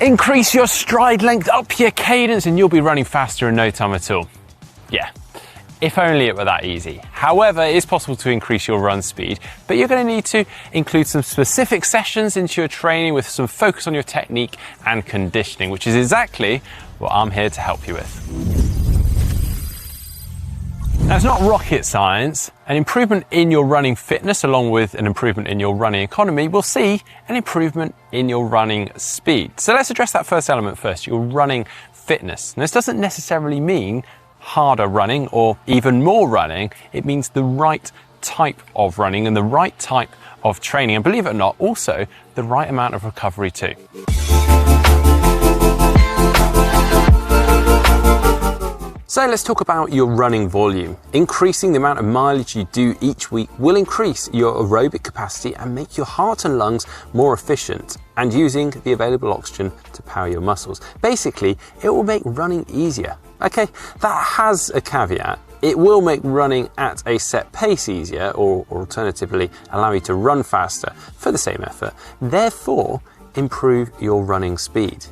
increase your stride length, up your cadence, and you'll be running faster in no time at all. Yeah, if only it were that easy. However, it is possible to increase your run speed, but you're going to need to include some specific sessions into your training with some focus on your technique and conditioning, which is exactly what I'm here to help you with. Now, it's not rocket science. An improvement in your running fitness, along with an improvement in your running economy, will see an improvement in your running speed. So let's address that first element first, your running fitness. Now, this doesn't necessarily mean harder running or even more running. It means the right type of running and the right type of training. And believe it or not, also the right amount of recovery too. So let's talk about your running volume. Increasing the amount of mileage you do each week will increase your aerobic capacity and make your heart and lungs more efficient, and using the available oxygen to power your muscles. Basically, it will make running easier. Okay, that has a caveat. It will make running at a set pace easier, or alternatively allow you to run faster for the same effort, therefore improve your running speed.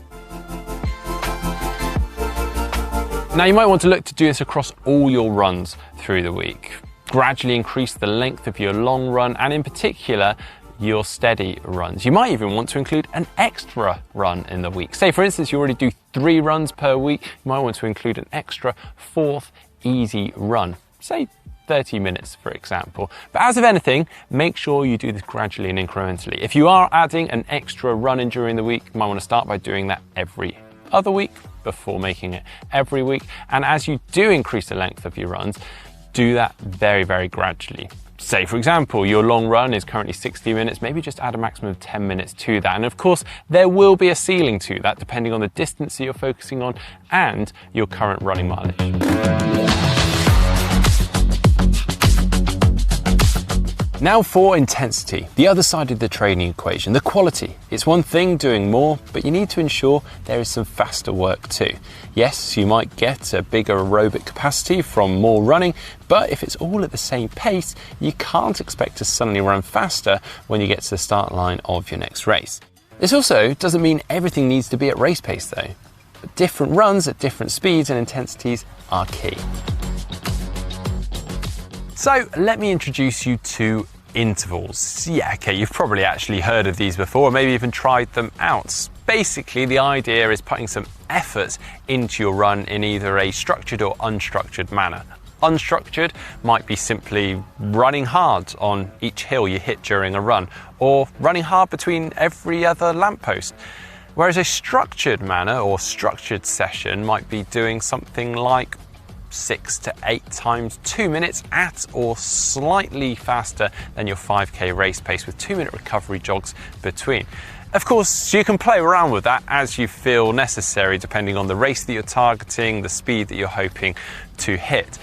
Now, you might want to look to do this across all your runs through the week. Gradually increase the length of your long run and in particular your steady runs. You might even want to include an extra run in the week. Say for instance you already do 3 runs per week, you might want to include an extra 4th easy run, say 30 minutes for example. But as of anything, make sure you do this gradually and incrementally. If you are adding an extra run in during the week, you might want to start by doing that every other week before making it every week. And as you do increase the length of your runs, do that very, very gradually. Say, for example, your long run is currently 60 minutes, maybe just add a maximum of 10 minutes to that. And of course, there will be a ceiling to that depending on the distance that you're focusing on and your current running mileage. Now for intensity, the other side of the training equation, the quality. It's one thing doing more, but you need to ensure there is some faster work too. Yes, you might get a bigger aerobic capacity from more running, but if it's all at the same pace, you can't expect to suddenly run faster when you get to the start line of your next race. This also doesn't mean everything needs to be at race pace though. Different runs at different speeds and intensities are key. So let me introduce you to intervals. Yeah, okay, you've probably actually heard of these before, or maybe even tried them out. Basically, the idea is putting some effort into your run in either a structured or unstructured manner. Unstructured might be simply running hard on each hill you hit during a run, or running hard between every other lamppost. Whereas a structured manner or structured session might be doing something like 6 to 8 times 2 minutes at or slightly faster than your 5k race pace with 2-minute recovery jogs between. Of course, you can play around with that as you feel necessary depending on the race that you're targeting, the speed that you're hoping to hit.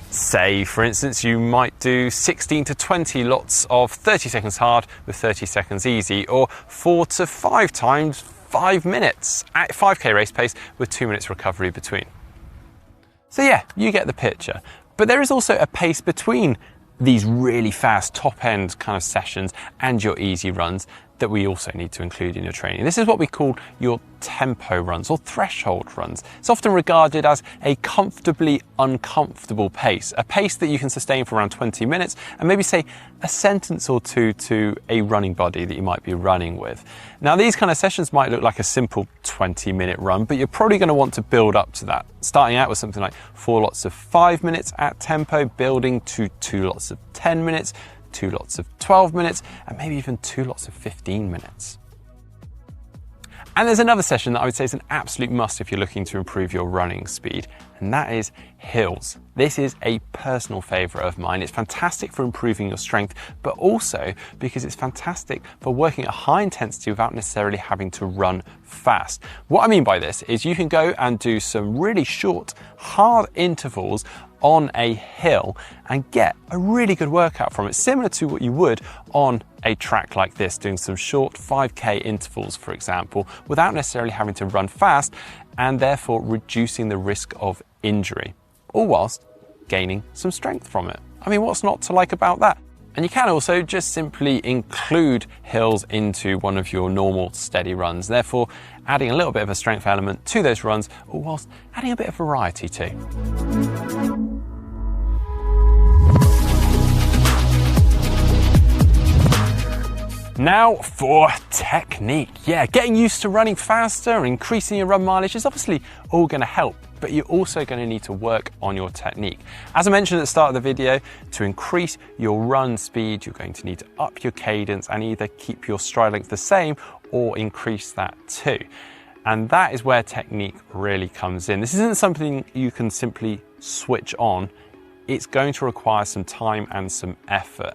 Say, for instance, you might do 16 to 20 lots of 30 seconds hard with 30 seconds easy, or 4 to 5 times 5 minutes at 5k race pace with 2 minutes recovery between. So yeah, you get the picture. But there is also a pace between these really fast top-end kind of sessions and your easy runs that we also need to include in your training. This is what we call your tempo runs or threshold runs. It's often regarded as a comfortably uncomfortable pace, a pace that you can sustain for around 20 minutes and maybe say a sentence or two to a running buddy that you might be running with. Now, these kind of sessions might look like a simple 20-minute run, but you're probably going to want to build up to that, starting out with something like 4 lots of 5 minutes at tempo, building to 2 lots of 10 minutes, 2 lots of 12 minutes, and maybe even 2 lots of 15 minutes. And there's another session that I would say is an absolute must if you're looking to improve your running speed, and that is hills. This is a personal favourite of mine. It's fantastic for improving your strength, but also because it's fantastic for working at high intensity without necessarily having to run fast. What I mean by this is you can go and do some really short, hard intervals on a hill and get a really good workout from it, similar to what you would on a track like this, doing some short 5k intervals, for example, without necessarily having to run fast and therefore reducing the risk of injury, all whilst gaining some strength from it. I mean, what's not to like about that? And you can also just simply include hills into one of your normal steady runs, therefore adding a little bit of a strength element to those runs, whilst adding a bit of variety too. Now for technique. Yeah, getting used to running faster, increasing your run mileage is obviously all going to help, but you're also going to need to work on your technique. As I mentioned at the start of the video, to increase your run speed, you're going to need to up your cadence and either keep your stride length the same or increase that too. And that is where technique really comes in. This isn't something you can simply switch on. It's going to require some time and some effort.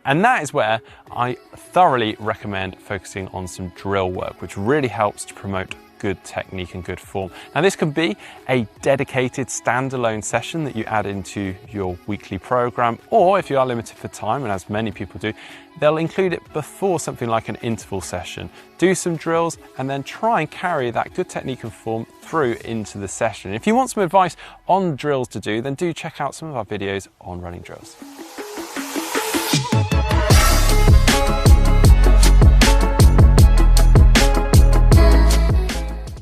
And that is where I thoroughly recommend focusing on some drill work, which really helps to promote good technique and good form. Now, this can be a dedicated standalone session that you add into your weekly program, or if you are limited for time, and as many people do, they'll include it before something like an interval session. Do some drills and then try and carry that good technique and form through into the session. If you want some advice on drills to do, then do check out some of our videos on running drills.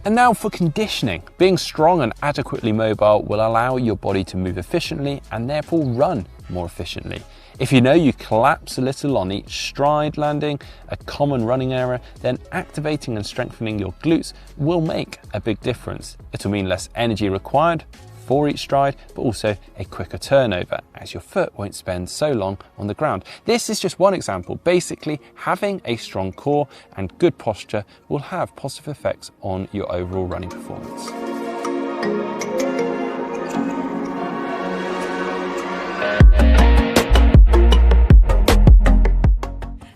And now for conditioning. Being strong and adequately mobile will allow your body to move efficiently and therefore run more efficiently. If you know you collapse a little on each stride landing, a common running error, then activating and strengthening your glutes will make a big difference. It'll mean less energy required for each stride, but also a quicker turnover, as your foot won't spend so long on the ground. This is just one example. Basically, having a strong core and good posture will have positive effects on your overall running performance.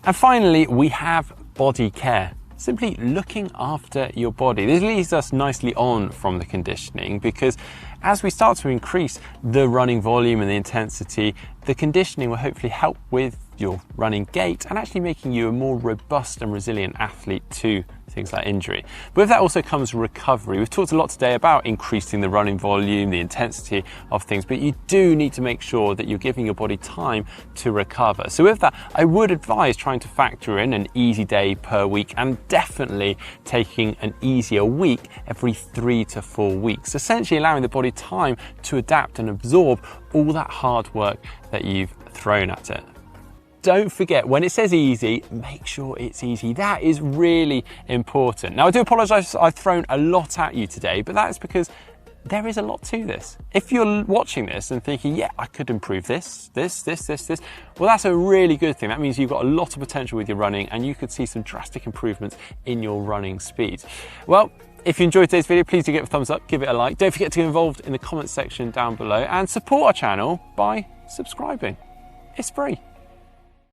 And finally, we have body care. Simply looking after your body. This leads us nicely on from the conditioning, because as we start to increase the running volume and the intensity, the conditioning will hopefully help with your running gait and actually making you a more robust and resilient athlete to things like injury. But with that also comes recovery. We've talked a lot today about increasing the running volume, the intensity of things, but you do need to make sure that you're giving your body time to recover. So with that, I would advise trying to factor in an easy day per week and definitely taking an easier week every 3 to 4 weeks, essentially allowing the body time to adapt and absorb all that hard work that you've thrown at it. Don't forget, when it says easy, make sure it's easy. That is really important. Now, I do apologize, I've thrown a lot at you today, but that is because there is a lot to this. If you're watching this and thinking, yeah, I could improve this, well, that's a really good thing. That means you've got a lot of potential with your running and you could see some drastic improvements in your running speed. Well, if you enjoyed today's video, please do give it a thumbs up, give it a like. Don't forget to get involved in the comments section down below and support our channel by subscribing. It's free.